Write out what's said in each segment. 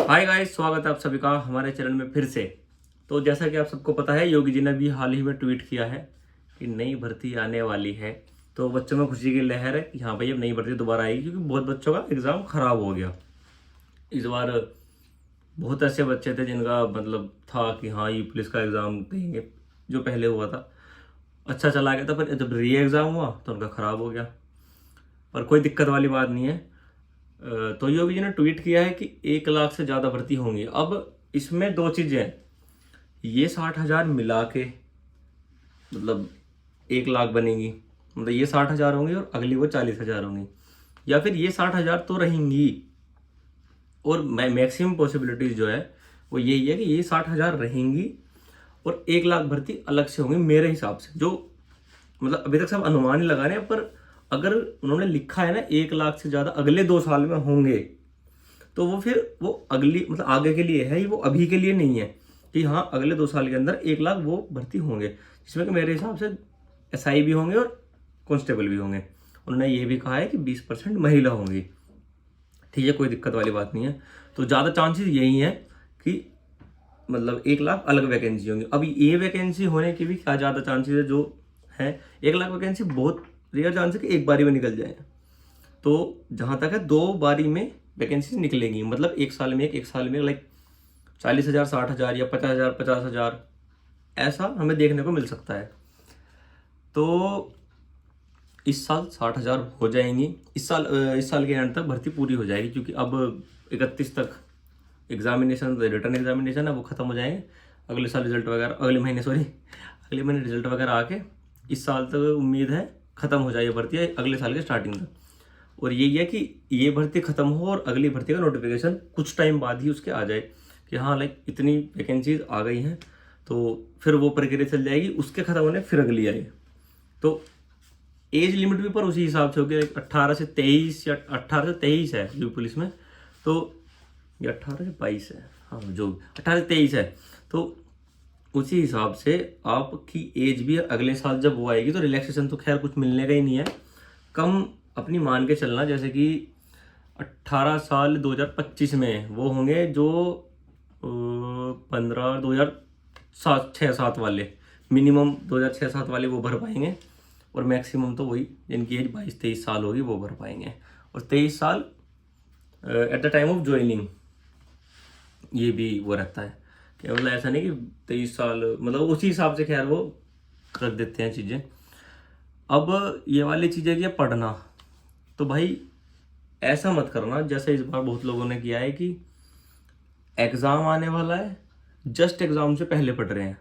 Hi guys, स्वागत है आप सभी का हमारे चैनल में फिर से। तो जैसा कि आप सबको पता है, योगी जी ने भी हाल ही में ट्वीट किया है कि नई भर्ती आने वाली है। तो बच्चों में खुशी की लहर है कि हाँ भाई, अब नई भर्ती दोबारा आएगी, क्योंकि बहुत बच्चों का एग्ज़ाम खराब हो गया इस बार। बहुत ऐसे बच्चे थे जिनका मतलब था कि हाँ, ये पुलिस का एग्ज़ाम देंगे, जो पहले हुआ था अच्छा चला गया था, पर जब री एग्ज़ाम हुआ तो उनका ख़राब हो गया। पर कोई दिक्कत वाली बात नहीं है। तो योगी जी ने ट्वीट किया है कि 1 लाख से ज़्यादा भर्ती होंगी। अब इसमें दो चीज़ें हैं, ये 60,000 मिला के मतलब 1 लाख बनेगी, मतलब ये 60,000 होंगी और अगली वो 40,000 होंगी, या फिर ये 60,000 तो रहेंगी और मैक्सिमम पॉसिबिलिटीज जो है वो यही है कि ये 60,000 रहेंगी और 1 लाख भर्ती अलग से होंगी मेरे हिसाब से। जो मतलब अभी तक सब अनुमान ही लगा रहे हैं, पर अगर उन्होंने लिखा है ना 1 लाख से ज़्यादा अगले 2 साल में होंगे, तो वो फिर वो अगली मतलब आगे के लिए है, वो अभी के लिए नहीं है कि हाँ अगले 2 साल के अंदर 1 लाख वो भर्ती होंगे, जिसमें कि मेरे हिसाब से एसआई भी होंगे और कांस्टेबल भी होंगे। उन्होंने ये भी कहा है कि 20% महिला होंगी। ठीक है, कोई दिक्कत वाली बात नहीं है। तो ज़्यादा चांसेस यही हैं कि मतलब 1 लाख अलग वैकेंसी होंगी। अभी ये वैकेंसी होने की भी क्या ज़्यादा चांसेस है जो है, 1 लाख वैकेंसी बहुत रेयर चांस है कि एक बारी में निकल जाए। तो जहाँ तक है 2 बारी में वैकेंसी निकलेंगी, मतलब 1 साल में एक साल में लाइक 40,000, 60,000 या 50,000, 50,000 ऐसा हमें देखने को मिल सकता है। तो इस साल 60,000 हो जाएंगी। इस साल के एंड तक भर्ती पूरी हो जाएगी, क्योंकि अब 31 तक एग्जामिनेशन, रिटर्न एग्जामिनेशन है, वो ख़त्म हो जाएंगे। अगले साल रिजल्ट वगैरह, अगले महीने रिजल्ट वगैरह आके इस साल तक उम्मीद है ख़त्म हो जाए ये भर्ती अगले साल के स्टार्टिंग तक। और यही है कि ये भर्ती ख़त्म हो और अगली भर्ती का नोटिफिकेशन कुछ टाइम बाद ही उसके आ जाए कि हाँ लाइक इतनी वैकेंसीज आ गई हैं, तो फिर वो प्रक्रिया चल जाएगी, उसके ख़त्म होने फिर अगली आए। तो एज लिमिट भी पर उसी हिसाब से होगी, 18 से 23 या 18 से 23 है यूपी पुलिस में। तो ये 18 से 22 है, हाँ जो 18 से 23 है, तो उसी हिसाब से आपकी एज भी अगले साल जब वो आएगी तो रिलैक्सेशन तो खैर कुछ मिलने का ही नहीं है। कम अपनी मान के चलना, जैसे कि 18 साल 2025 में वो होंगे जो 15 2006-7 वाले, मिनिमम 2006-7 वाले वो भर पाएंगे, और मैक्सिमम तो वही जिनकी एज 22-23 साल होगी वो भर पाएंगे। और 23 साल at the time of joining ये भी वो रहता है कि मतलब ऐसा नहीं कि 23 साल, मतलब उसी हिसाब से खैर वो रख देते हैं चीज़ें। अब ये वाली चीज़ें क्या पढ़ना, तो भाई ऐसा मत करना जैसे इस बार बहुत लोगों ने किया है कि एग्ज़ाम आने वाला है, जस्ट एग्ज़ाम से पहले पढ़ रहे हैं।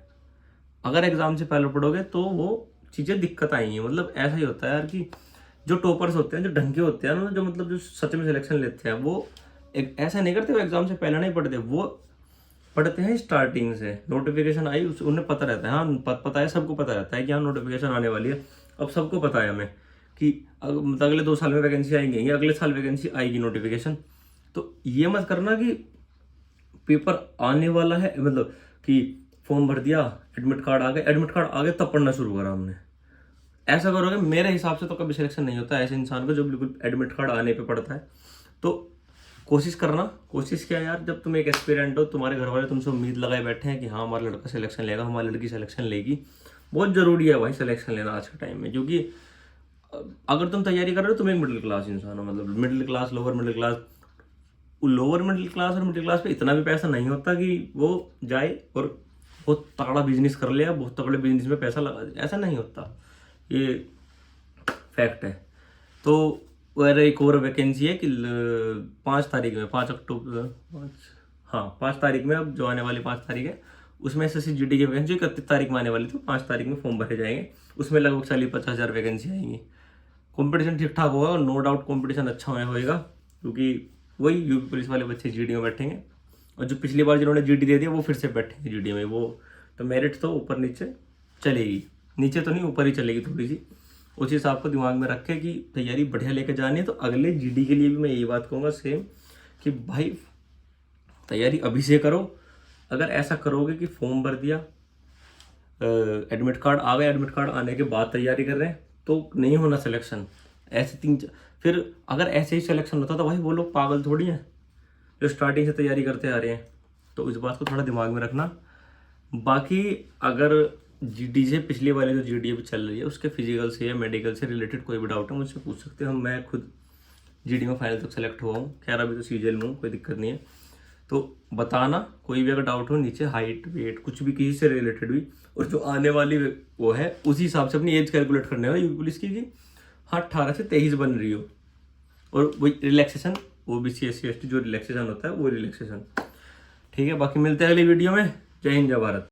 अगर एग्ज़ाम से पहले पढ़ोगे तो वो चीज़ें दिक्कत आएंगी। मतलब ऐसा ही होता है यार कि जो टॉपर्स होते हैं, जो ढंग के होते हैं ना, जो मतलब जो सच में सिलेक्शन लेते हैं, वो एक ऐसा नहीं करते, वो एग्ज़ाम से पहले नहीं पढ़ते, वो पढ़ते हैं स्टार्टिंग से। नोटिफिकेशन आई उन्हें पता रहता है, हाँ पता है, सबको पता रहता है कि हाँ नोटिफिकेशन आने वाली है। अब सबको पता है हमें कि मतलब अगले 2 साल में वैकेंसी आएंगी, अगले साल वैकेंसी आएगी नोटिफिकेशन। तो ये मत करना कि पेपर आने वाला है, मतलब कि फॉर्म भर दिया, एडमिट कार्ड आ गए तब पढ़ना शुरू करा हमने। ऐसा करोगे मेरे हिसाब से तो कभी सिलेक्शन नहीं होता ऐसे इंसान को जो बिल्कुल एडमिट कार्ड आने पे पड़ता है। तो कोशिश करना, कोशिश क्या यार, जब तुम एक एस्पिरेंट हो, तुम्हारे घर वाले तुमसे उम्मीद लगाए बैठे हैं कि हाँ हमारा लड़का सिलेक्शन लेगा, हमारी लड़की सिलेक्शन लेगी। बहुत ज़रूरी है भाई सिलेक्शन लेना आज के टाइम में, क्योंकि अगर तुम तैयारी कर रहे हो, तुम एक मिडिल क्लास इंसान हो, मतलब middle class, lower middle class. Lower middle class और मिडिल क्लास पे इतना भी पैसा नहीं होता कि वो जाए और बहुत तगड़ा बिजनेस कर ले, बहुत तगड़े बिजनेस में पैसा लगा दे, ऐसा नहीं होता, ये फैक्ट है। तो वह एक और वैकेंसी है कि 5 तारीख में, 5 अक्टूबर, 5 तारीख में, अब जो आने वाली 5 तारीख है, उसमें एसएससी जीडी की वैकेंसी 31 तारीख में आने वाली थी, 5 तारीख में फॉर्म भरे जाएंगे। उसमें लगभग 40-50,000 वैकेंसी आएंगी। कंपटीशन ठीक ठाक होगा, नो डाउट कंपटीशन अच्छा होएगा, क्योंकि वही यूपी पुलिस वाले बच्चे जीडी में बैठेंगे, और जो पिछली बार जिन्होंने जीडी दे दिया वो फिर से बैठेंगे जीडी में। वो तो मेरिट तो ऊपर नीचे चलेगी, नीचे तो नहीं ऊपर ही चलेगी थोड़ी सी। उस हिसाब को दिमाग में रखे कि तैयारी बढ़िया लेके जानी है। तो अगले जीडी के लिए भी मैं यही बात कहूँगा सेम, कि भाई तैयारी अभी से करो। अगर ऐसा करोगे कि फॉर्म भर दिया, एडमिट कार्ड आ गया, एडमिट कार्ड आने के बाद तैयारी कर रहे हैं, तो नहीं होना सिलेक्शन। ऐसे फिर अगर ऐसे ही सिलेक्शन होता तो भाई वो लोग पागल थोड़ी हैं, जो स्टार्टिंग से तैयारी करते आ रहे हैं, तो इस बात को थोड़ा दिमाग में रखना। बाकी अगर जीडी से पिछले वाले जो जीडी अभी चल रही है उसके फिजिकल से या मेडिकल से रिलेटेड कोई भी डाउट है मुझसे पूछ सकते हो। मैं खुद जीडी में फाइनल तक सेलेक्ट हुआ हूँ, खैर अभी तो सीजीएल में हूँ, कोई दिक्कत नहीं है। तो बताना कोई भी अगर डाउट हो नीचे, हाइट वेट कुछ भी किसी से रिलेटेड भी, और जो आने वाली वो है उसी हिसाब से अपनी एज कैलकुलेट करने वाला यूपी पुलिस की, हाँ 18 से 23 बन रही हो। और वही रिलैक्सेशन, ओबीसी SC ST जो रिलैक्सेशन होता है वो रिलैक्सेशन, ठीक है। बाकी मिलते हैं अगली वीडियो में। जय हिंद, जय भारत।